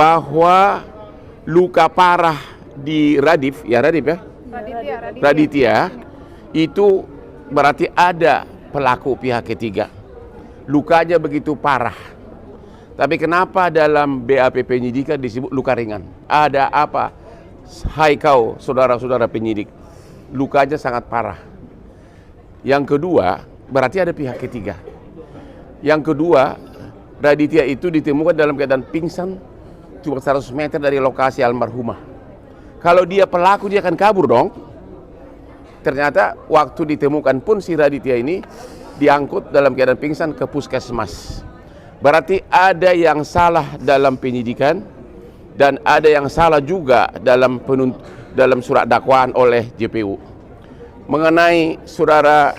bahwa luka parah di Radif ya, Raditya itu berarti ada pelaku pihak ketiga. Lukanya begitu parah. Tapi kenapa dalam BAP penyidikan disebut luka ringan? Ada apa? Hai kau saudara-saudara penyidik, lukanya sangat parah. Yang kedua, berarti ada pihak ketiga. Yang kedua, Raditya itu ditemukan dalam keadaan pingsan cuma 100 meter dari lokasi almarhumah. Kalau dia pelaku, dia akan kabur dong. Ternyata waktu ditemukan pun si Raditya ini diangkut dalam keadaan pingsan ke puskesmas. Berarti ada yang salah dalam penyidikan dan ada yang salah juga dalam surat dakwaan oleh JPU. Mengenai saudara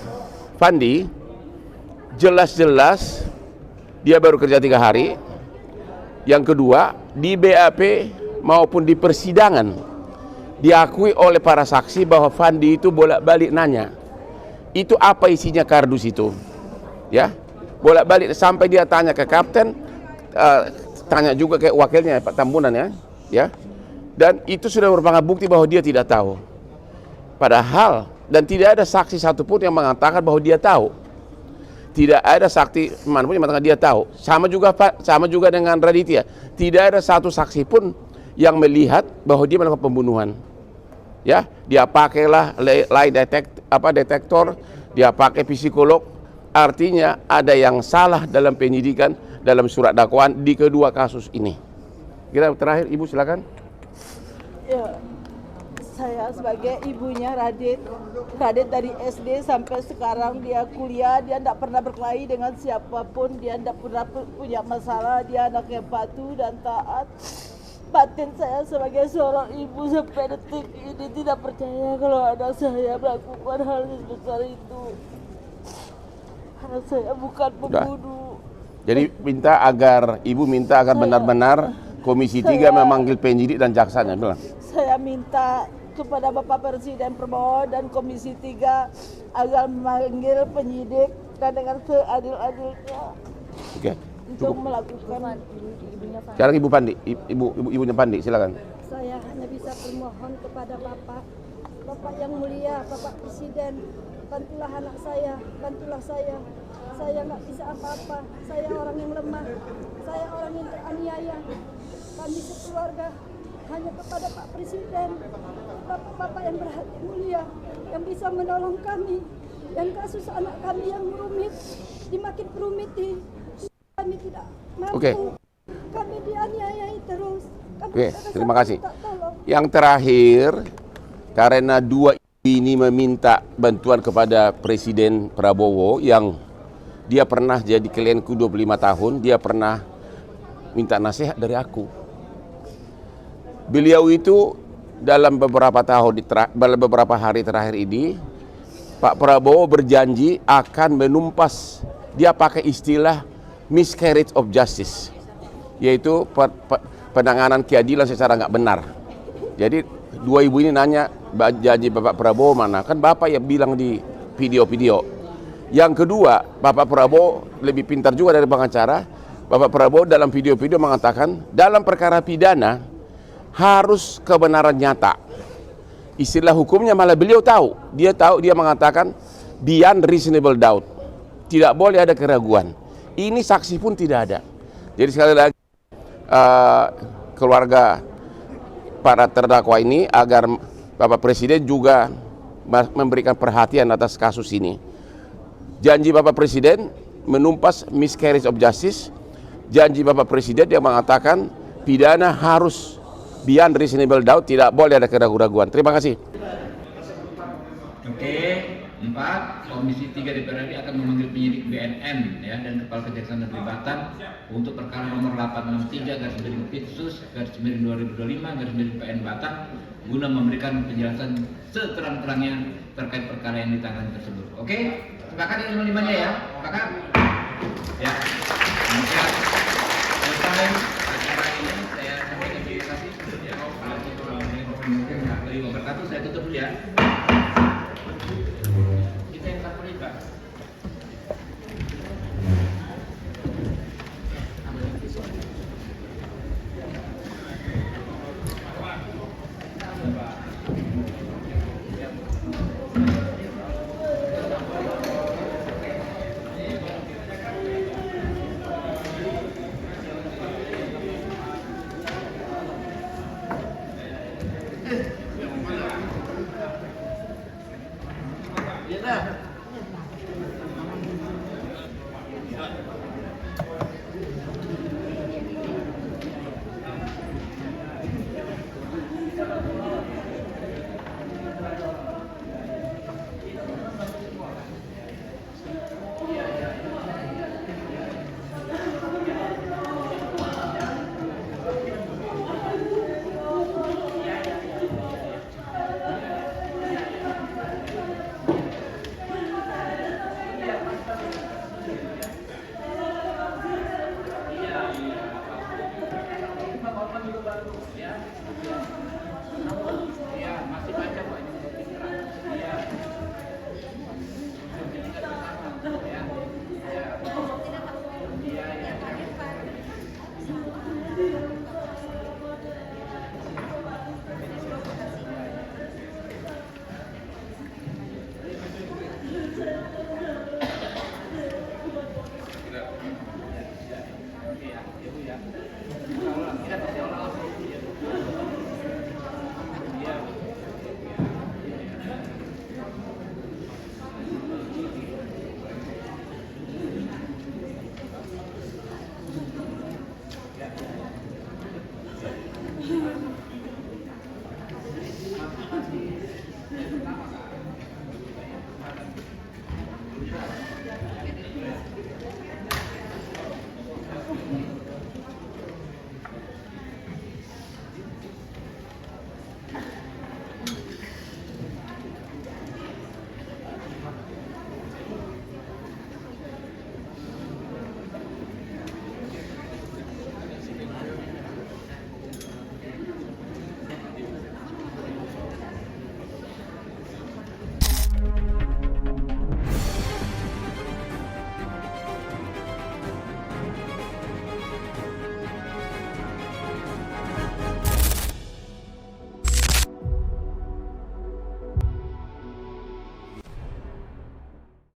Fandi, jelas-jelas dia baru kerja 3 hari. Yang kedua, di BAP maupun di persidangan diakui oleh para saksi bahwa Fandi itu bolak-balik nanya, itu apa isinya kardus itu, ya, bolak-balik sampai dia tanya ke kapten, tanya juga ke wakilnya Pak Tambunan ya, dan itu sudah merupakan bukti bahwa dia tidak tahu. Padahal dan tidak ada saksi satupun yang mengatakan bahwa dia tahu. Tidak ada saksi manapun yang mengatakan dia tahu. Sama juga dengan Raditya. Tidak ada satu saksi pun yang melihat bahwa dia melakukan pembunuhan. Ya, dia pakailah lie detektor, dia pakai psikolog. Artinya ada yang salah dalam penyidikan dalam surat dakwaan di kedua kasus ini. Kita terakhir Ibu silakan. Ya, saya sebagai ibunya Radit dari SD sampai sekarang dia kuliah, dia tidak pernah berkelahi dengan siapapun, dia tidak pernah punya masalah, dia anak yang patuh dan taat. Batin saya sebagai seorang ibu sampai detik ini tidak percaya kalau anak saya melakukan hal sebesar itu. Anak saya bukan pembunuh. Jadi Ibu minta agar benar-benar Komisi 3 memanggil penyidik dan jaksanya. Bilang. Saya minta kepada Bapak Presiden Prabowo dan Komisi 3 agar memanggil penyidik dan dengan seadil-adilnya. Oke. Untuk melakukan sekarang ibunya Pandi silakan. Saya hanya bisa bermohon kepada Bapak yang mulia, Bapak Presiden, bantulah anak saya, bantulah saya. Saya nggak bisa apa-apa, saya orang yang lemah, saya orang yang teraniaya. Kami sekeluarga hanya kepada Pak Presiden, Bapak yang berhati mulia, yang bisa menolong kami. Dan kasus anak kami yang rumit, dimakin rumiti. Kami tidak mampu, kami dianiayai terus. Terima kasih. Yang terakhir, karena dua ini meminta bantuan kepada Presiden Prabowo yang dia pernah jadi klienku 25 tahun, dia pernah minta nasihat dari aku. Beliau itu dalam beberapa hari terakhir ini, Pak Prabowo berjanji akan menumpas, dia pakai istilah miscarriage of justice, yaitu penanganan keadilan secara nggak benar. Jadi dua ibu ini nanya janji Bapak Prabowo mana, kan Bapak yang bilang di video-video. Yang kedua, Bapak Prabowo lebih pintar juga dari pengacara. Bapak Prabowo dalam video-video mengatakan dalam perkara pidana harus kebenaran nyata. Istilah hukumnya malah beliau tahu. Dia mengatakan beyond reasonable doubt. Tidak boleh ada keraguan. Ini saksi pun tidak ada. Jadi sekali lagi keluarga para terdakwa ini agar Bapak Presiden juga memberikan perhatian atas kasus ini. Janji Bapak Presiden menumpas miscarriage of justice. Janji Bapak Presiden yang mengatakan pidana harus beyond reasonable doubt, tidak boleh ada keraguan-keraguan. Terima kasih. Oke, 4. Komisi 3 DPR RI akan memanggil penyidik BNN ya, dan Kepala Kejaksaan Negeri Batam untuk perkara nomor 863/2025/PN Batam guna memberikan penjelasan seterang-terangnya terkait perkara yang ditangani tersebut. Oke, sepakat ini lima-limanya ya, sepakat? Ya. Kemudian selesai acara ini saya sampaikan terima kasih ya. Assalamualaikum warahmatullahi wabarakatuh. Saya tutup dulu ya. Kita yang tak terlibat. Iya dah.